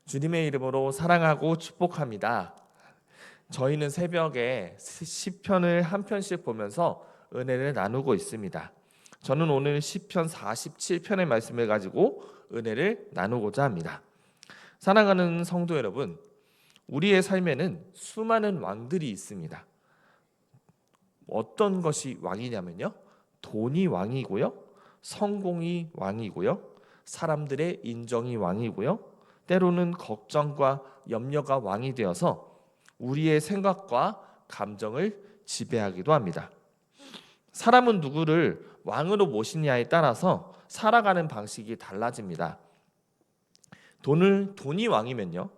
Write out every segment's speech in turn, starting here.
주님의 이름으로 사랑하고 축복합니다. 저희는 새벽에 시편을 한 편씩 보면서 은혜를 나누고 있습니다. 저는 오늘 시편 47편의 말씀을 가지고 은혜를 나누고자 합니다. 사랑하는 성도 여러분, 우리의 삶에는 수많은 왕들이 있습니다. 어떤 것이 왕이냐면요, 돈이 왕이고요, 성공이 왕이고요, 사람들의 인정이 왕이고요, 때로는 걱정과 염려가 왕이 되어서 우리의 생각과 감정을 지배하기도 합니다. 사람은 누구를 왕으로 모시냐에 따라서 살아가는 방식이 달라집니다. 돈이 왕이면요,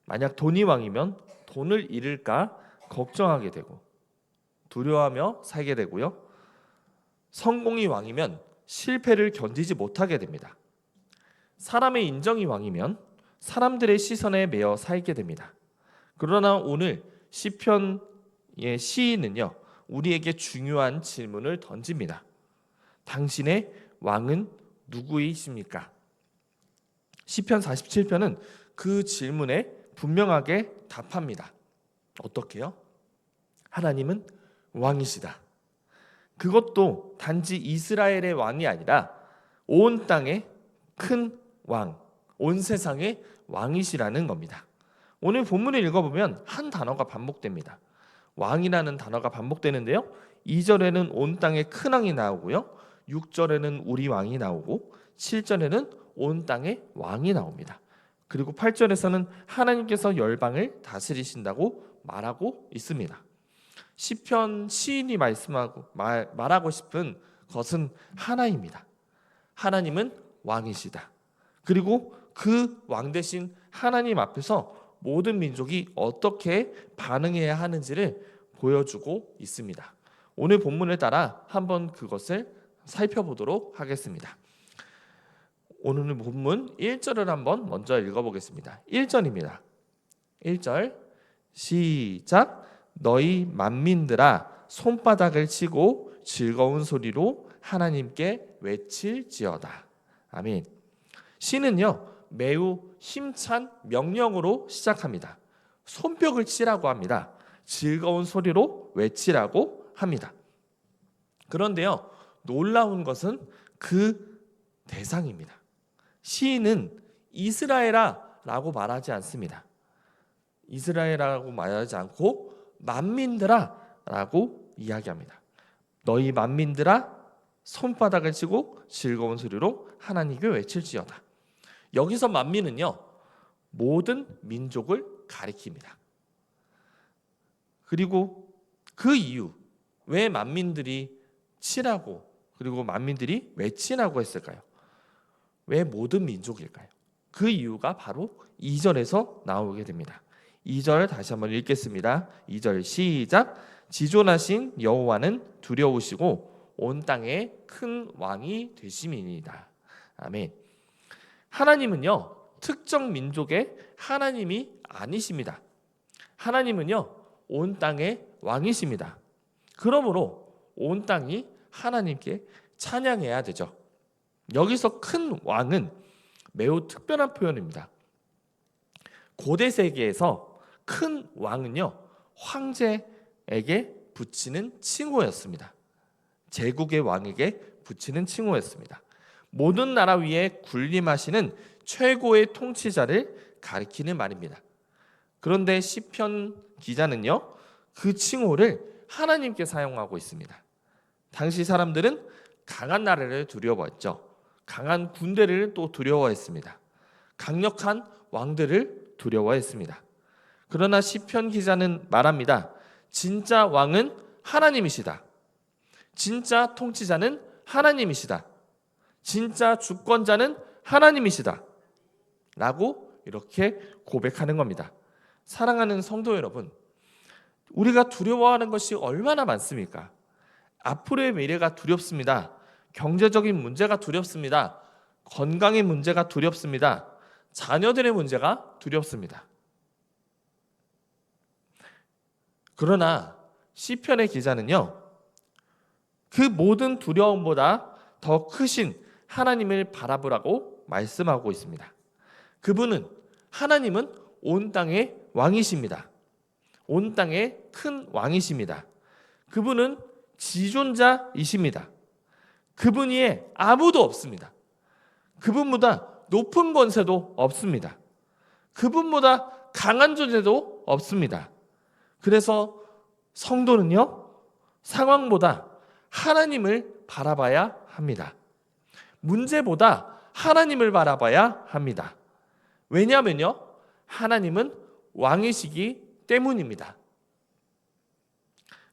만약 돈이 왕이면 돈을 잃을까 걱정하게 되고 두려워하며 살게 되고요, 성공이 왕이면 실패를 견디지 못하게 됩니다. 사람의 인정이 왕이면 사람들의 시선에 매여 살게 됩니다. 그러나 오늘 시편의 시인은요, 우리에게 중요한 질문을 던집니다. 당신의 왕은 누구이십니까? 시편 47편은 그 질문에 분명하게 답합니다. 어떻게요? 하나님은 왕이시다. 그것도 단지 이스라엘의 왕이 아니라 온 땅의 큰 왕, 온 세상의 왕이시라는 겁니다. 오늘 본문을 읽어보면 한 단어가 반복됩니다. 왕이라는 단어가 반복되는데요, 2절에는 온 땅의 큰 왕이 나오고요, 6절에는 우리 왕이 나오고 7절에는 온 땅의 왕이 나옵니다. 그리고 8절에서는 하나님께서 열방을 다스리신다고 말하고 있습니다. 시편 시인이 말하고 싶은 것은 하나입니다. 하나님은 왕이시다. 그리고 그 왕 대신 하나님 앞에서 모든 민족이 어떻게 반응해야 하는지를 보여주고 있습니다. 오늘 본문을 따라 한번 그것을 살펴보도록 하겠습니다. 오늘 본문 1절을 한번 먼저 읽어보겠습니다. 1절입니다. 1절 시작. 너희 만민들아 손바닥을 치고 즐거운 소리로 하나님께 외칠지어다. 아멘. 시는요, 매우 힘찬 명령으로 시작합니다. 손뼉을 치라고 합니다. 즐거운 소리로 외치라고 합니다. 그런데요, 놀라운 것은 그 대상입니다. 시인은 이스라엘아 라고 말하지 않습니다. 이스라엘이라고 말하지 않고 만민들아 라고 이야기합니다. 너희 만민들아 손바닥을 치고 즐거운 소리로 하나님께 외칠지어다. 여기서 만민은요, 모든 민족을 가리킵니다. 그리고 그 이유, 왜 만민들이 치라고 그리고 만민들이 외치라고 했을까요? 왜 모든 민족일까요? 그 이유가 바로 2절에서 나오게 됩니다. 2절 다시 한번 읽겠습니다. 2절 시작. 지존하신 여호와는 두려우시고 온 땅에 큰 왕이 되심이니이다. 아멘. 하나님은요, 특정 민족의 하나님이 아니십니다. 하나님은요, 온 땅의 왕이십니다. 그러므로 온 땅이 하나님께 찬양해야 되죠. 여기서 큰 왕은 매우 특별한 표현입니다. 고대 세계에서 큰 왕은요, 황제에게 붙이는 칭호였습니다. 제국의 왕에게 붙이는 칭호였습니다. 모든 나라 위에 군림하시는 최고의 통치자를 가리키는 말입니다. 그런데 시편 기자는요, 그 칭호를 하나님께 사용하고 있습니다. 당시 사람들은 강한 나라를 두려워했죠. 강한 군대를 또 두려워했습니다. 강력한 왕들을 두려워했습니다. 그러나 시편 기자는 말합니다. 진짜 왕은 하나님이시다. 진짜 통치자는 하나님이시다. 진짜 주권자는 하나님이시다. 라고 이렇게 고백하는 겁니다. 사랑하는 성도 여러분, 우리가 두려워하는 것이 얼마나 많습니까? 앞으로의 미래가 두렵습니다. 경제적인 문제가 두렵습니다. 건강의 문제가 두렵습니다. 자녀들의 문제가 두렵습니다. 그러나 시편의 기자는요, 그 모든 두려움보다 더 크신 하나님을 바라보라고 말씀하고 있습니다. 그분은 하나님은 온 땅의 왕이십니다. 온 땅의 큰 왕이십니다. 그분은 지존자이십니다. 그분 위에 아무도 없습니다. 그분보다 높은 권세도 없습니다. 그분보다 강한 존재도 없습니다. 그래서 성도는요, 상황보다 하나님을 바라봐야 합니다. 문제보다 하나님을 바라봐야 합니다. 왜냐하면요, 하나님은 왕이시기 때문입니다.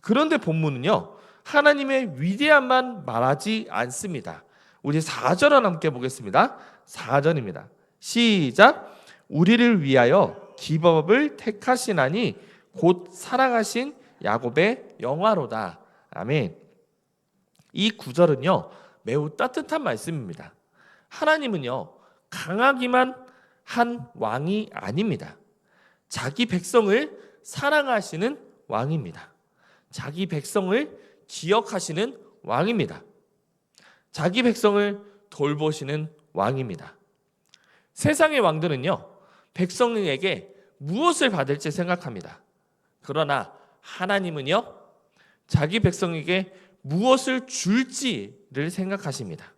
그런데 본문은요, 하나님의 위대함만 말하지 않습니다. 우리 4절을 함께 보겠습니다. 4절입니다. 시작. 우리를 위하여 기법을 택하시나니 곧 사랑하신 야곱의 영화로다. 아멘. 이 구절은요, 매우 따뜻한 말씀입니다. 하나님은요, 강하기만 한 왕이 아닙니다. 자기 백성을 사랑하시는 왕입니다. 자기 백성을 기억하시는 왕입니다. 자기 백성을 돌보시는 왕입니다. 세상의 왕들은요, 백성에게 무엇을 받을지 생각합니다. 그러나 하나님은요, 자기 백성에게 무엇을 줄지를 생각하십니다.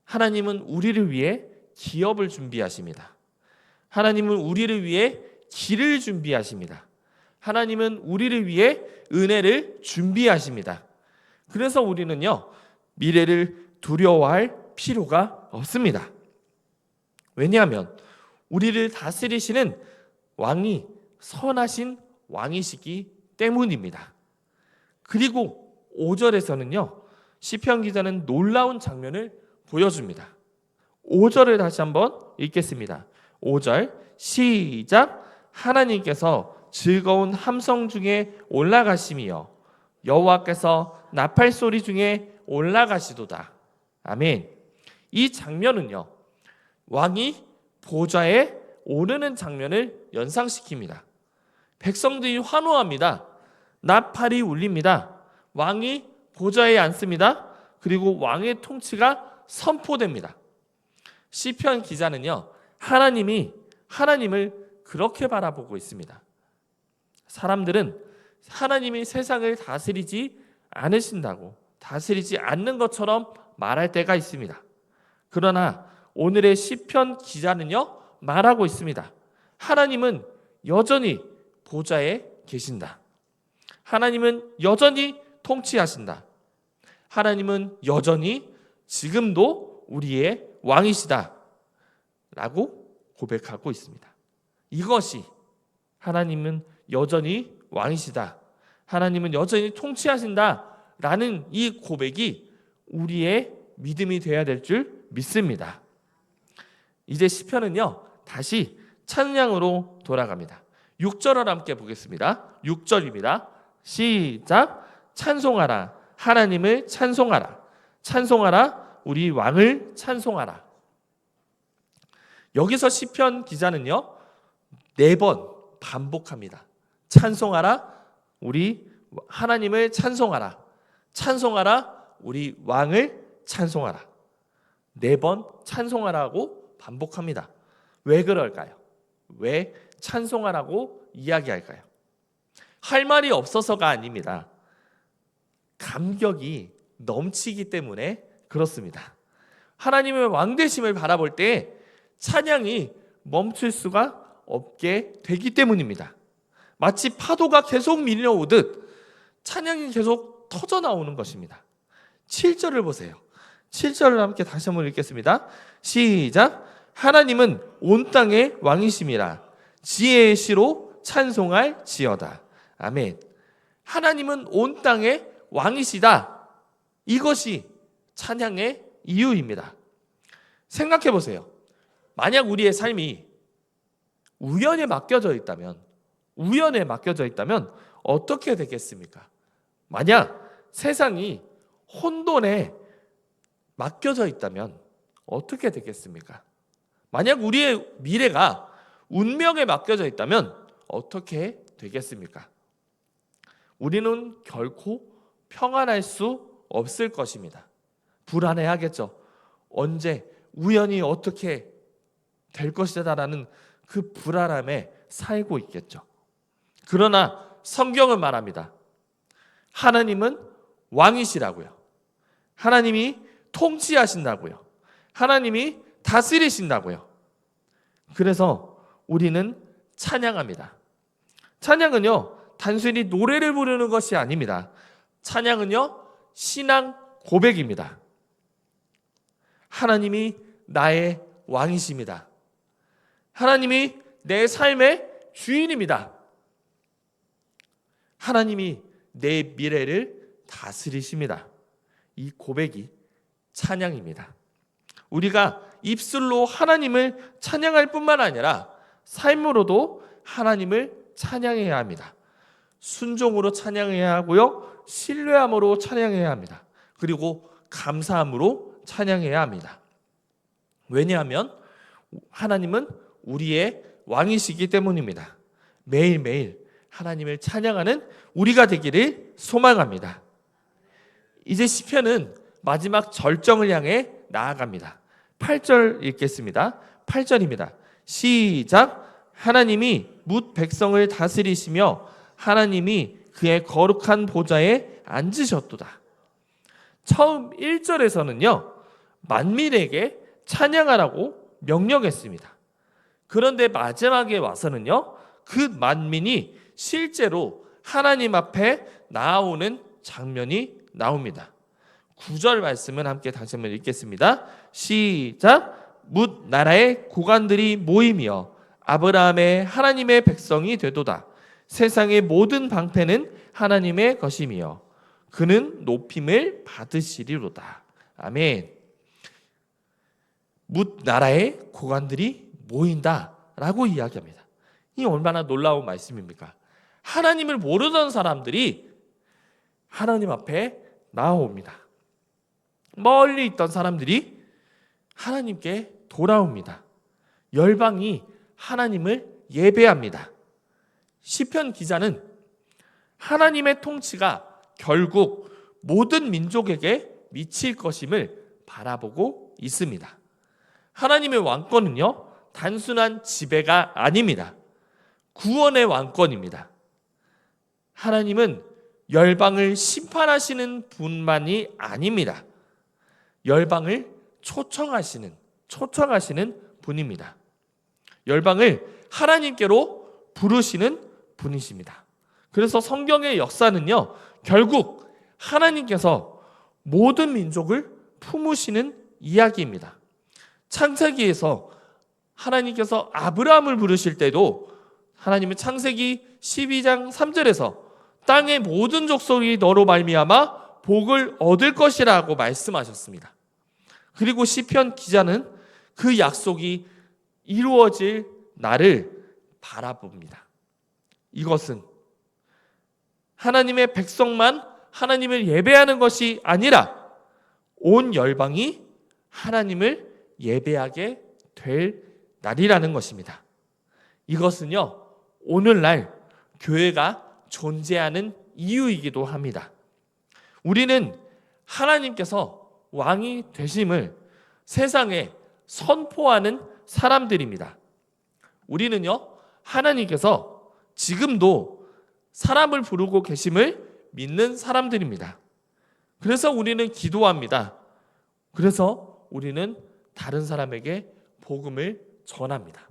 하나님은 우리를 위해 기업을 준비하십니다. 하나님은 우리를 위해 길을 준비하십니다. 하나님은 우리를 위해 은혜를 준비하십니다. 그래서 우리는요, 미래를 두려워할 필요가 없습니다. 왜냐하면 우리를 다스리시는 왕이 선하신 왕이시기 때문입니다. 그리고 5절에서는요, 시편 기자는 놀라운 장면을 보여줍니다. 5절을 다시 한번 읽겠습니다. 5절 시작. 하나님께서 즐거운 함성 중에 올라가심이여 여호와께서 나팔 소리 중에 올라가시도다. 아멘. 이 장면은요, 왕이 보좌에 오르는 장면을 연상시킵니다. 백성들이 환호합니다. 나팔이 울립니다. 왕이 보좌에 앉습니다. 그리고 왕의 통치가 선포됩니다. 시편 기자는요, 하나님을 그렇게 바라보고 있습니다. 사람들은 하나님이 세상을 다스리지 않으신다고, 다스리지 않는 것처럼 말할 때가 있습니다. 그러나 오늘의 시편 기자는요, 말하고 있습니다. 하나님은 여전히 보좌에 계신다. 하나님은 여전히 통치하신다. 하나님은 여전히 지금도 우리의 왕이시다 라고 고백하고 있습니다. 이것이 하나님은 여전히 왕이시다, 하나님은 여전히 통치하신다 라는 이 고백이 우리의 믿음이 되어야 될 줄 믿습니다. 이제 시편은요, 다시 찬양으로 돌아갑니다. 6절을 함께 보겠습니다. 6절입니다. 시작. 찬송하라, 하나님을 찬송하라, 찬송하라, 우리 왕을 찬송하라. 여기서 시편 기자는요, 4번 반복합니다. 찬송하라, 우리 하나님을 찬송하라, 찬송하라, 우리 왕을 찬송하라. 4번 찬송하라고 반복합니다. 왜 그럴까요? 왜 찬송하라고 이야기할까요? 할 말이 없어서가 아닙니다. 감격이 넘치기 때문에 그렇습니다. 하나님의 왕되심을 바라볼 때 찬양이 멈출 수가 없게 되기 때문입니다. 마치 파도가 계속 밀려오듯 찬양이 계속 터져 나오는 것입니다. 7절을 보세요. 7절을 함께 다시 한번 읽겠습니다. 시작. 하나님은 온 땅의 왕이심이라 지혜의 시로 찬송할 지어다. 아멘. 하나님은 온 땅의 왕이시다. 이것이 찬양의 이유입니다. 생각해 보세요. 만약 우리의 삶이 우연에 맡겨져 있다면 어떻게 되겠습니까? 만약 세상이 혼돈에 맡겨져 있다면 어떻게 되겠습니까? 만약 우리의 미래가 운명에 맡겨져 있다면 어떻게 되겠습니까? 우리는 결코 평안할 수 없을 것입니다. 불안해하겠죠. 언제 우연히 어떻게 될 것이다라는 그 불안함에 살고 있겠죠. 그러나 성경은 말합니다. 하나님은 왕이시라고요. 하나님이 통치하신다고요. 하나님이 다스리신다고요. 그래서 우리는 찬양합니다. 찬양은요, 단순히 노래를 부르는 것이 아닙니다. 찬양은요, 신앙 고백입니다. 하나님이 나의 왕이십니다. 하나님이 내 삶의 주인입니다. 하나님이 내 미래를 다스리십니다. 이 고백이 찬양입니다. 우리가 입술로 하나님을 찬양할 뿐만 아니라 삶으로도 하나님을 찬양해야 합니다. 순종으로 찬양해야 하고요, 신뢰함으로 찬양해야 합니다. 그리고 감사함으로 찬양해야 합니다. 왜냐하면 하나님은 우리의 왕이시기 때문입니다. 매일매일 하나님을 찬양하는 우리가 되기를 소망합니다. 이제 시편은 마지막 절정을 향해 나아갑니다. 8절 읽겠습니다. 8절입니다. 시작. 하나님이 뭇 백성을 다스리시며 하나님이 그의 거룩한 보좌에 앉으셨도다. 처음 1절에서는요, 만민에게 찬양하라고 명령했습니다. 그런데 마지막에 와서는요, 그 만민이 실제로 하나님 앞에 나아오는 장면이 나옵니다. 9절 말씀을 함께 다시 한번 읽겠습니다. 시작. 뭇 나라의 고관들이 모이며 아브라함의 하나님의 백성이 되도다. 세상의 모든 방패는 하나님의 것이며 그는 높임을 받으시리로다. 아멘. 뭇 나라의 고관들이 모인다라고 이야기합니다. 이 얼마나 놀라운 말씀입니까? 하나님을 모르던 사람들이 하나님 앞에 나아옵니다. 멀리 있던 사람들이 하나님께 돌아옵니다. 열방이 하나님을 예배합니다. 시편 기자는 하나님의 통치가 결국 모든 민족에게 미칠 것임을 바라보고 있습니다. 하나님의 왕권은요, 단순한 지배가 아닙니다. 구원의 왕권입니다. 하나님은 열방을 심판하시는 분만이 아닙니다. 열방을 초청하시는 분입니다. 열방을 하나님께로 부르시는 분이십니다. 그래서 성경의 역사는요, 결국 하나님께서 모든 민족을 품으시는 이야기입니다. 창세기에서 하나님께서 아브라함을 부르실 때도 하나님은 창세기 12장 3절에서 땅의 모든 족속이 너로 말미암아 복을 얻을 것이라고 말씀하셨습니다. 그리고 시편 기자는 그 약속이 이루어질 날을 바라봅니다. 이것은 하나님의 백성만 하나님을 예배하는 것이 아니라 온 열방이 하나님을 예배하게 될 날이라는 것입니다. 이것은요, 오늘날 교회가 존재하는 이유이기도 합니다. 우리는 하나님께서 왕이 되심을 세상에 선포하는 사람들입니다. 우리는요, 하나님께서 지금도 사람을 부르고 계심을 믿는 사람들입니다. 그래서 우리는 기도합니다. 그래서 우리는 다른 사람에게 복음을 전합니다.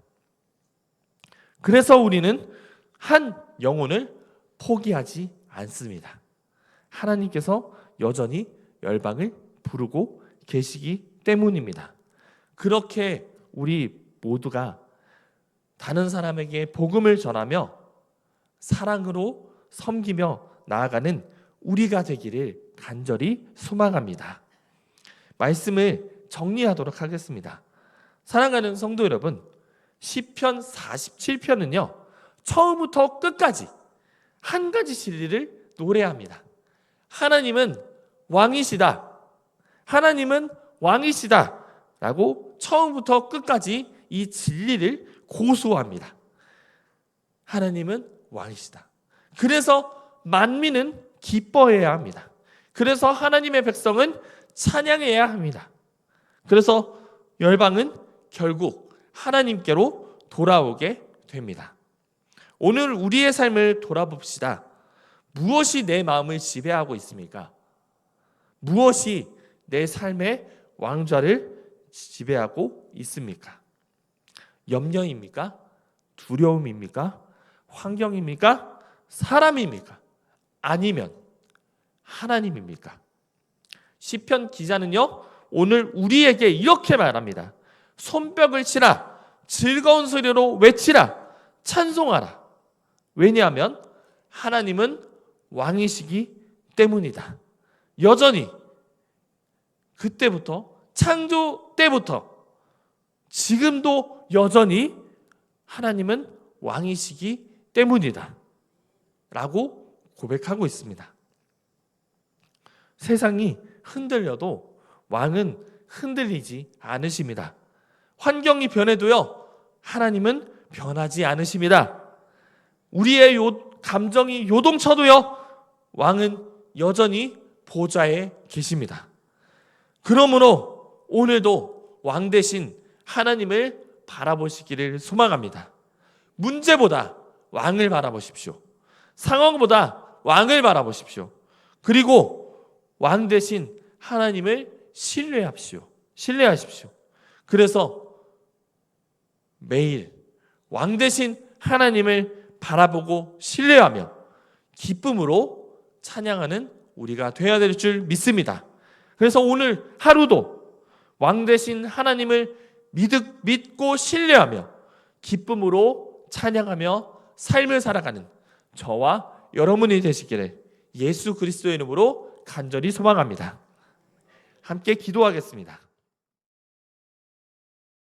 그래서 우리는 한 영혼을 포기하지 않습니다. 하나님께서 여전히 열방을 부르고 계시기 때문입니다. 그렇게 우리 모두가 다른 사람에게 복음을 전하며 사랑으로 섬기며 나아가는 우리가 되기를 간절히 소망합니다. 말씀을 정리하도록 하겠습니다. 사랑하는 성도 여러분, 시편 47편은요, 처음부터 끝까지 한 가지 진리를 노래합니다. 하나님은 왕이시다. 하나님은 왕이시다. 라고 처음부터 끝까지 이 진리를 고수합니다. 하나님은 왕이시다. 그래서 만민은 기뻐해야 합니다. 그래서 하나님의 백성은 찬양해야 합니다. 그래서 열방은 결국 하나님께로 돌아오게 됩니다. 오늘 우리의 삶을 돌아봅시다. 무엇이 내 마음을 지배하고 있습니까? 무엇이 내 삶의 왕좌를 지배하고 있습니까? 염려입니까? 두려움입니까? 환경입니까? 사람입니까? 아니면 하나님입니까? 시편 기자는요, 오늘 우리에게 이렇게 말합니다. 손뼉을 치라, 즐거운 소리로 외치라, 찬송하라. 왜냐하면 하나님은 왕이시기 때문이다. 여전히 그때부터, 창조 때부터 지금도 여전히 하나님은 왕이시기 때문이다 라고 고백하고 있습니다. 세상이 흔들려도 왕은 흔들리지 않으십니다. 환경이 변해도요, 하나님은 변하지 않으십니다. 우리의 감정이 요동쳐도요, 왕은 여전히 보좌에 계십니다. 그러므로 오늘도 왕 대신 하나님을 바라보시기를 소망합니다. 문제보다 왕을 바라보십시오. 상황보다 왕을 바라보십시오. 그리고 왕 대신 하나님을 신뢰하십시오. 그래서 매일 왕 대신 하나님을 바라보고 신뢰하며 기쁨으로 찬양하는 우리가 되어야 될 줄 믿습니다. 그래서 오늘 하루도 왕 대신 하나님을 믿고 신뢰하며 기쁨으로 찬양하며 삶을 살아가는 저와 여러분이 되시기를 예수 그리스도의 이름으로 간절히 소망합니다. 함께 기도하겠습니다.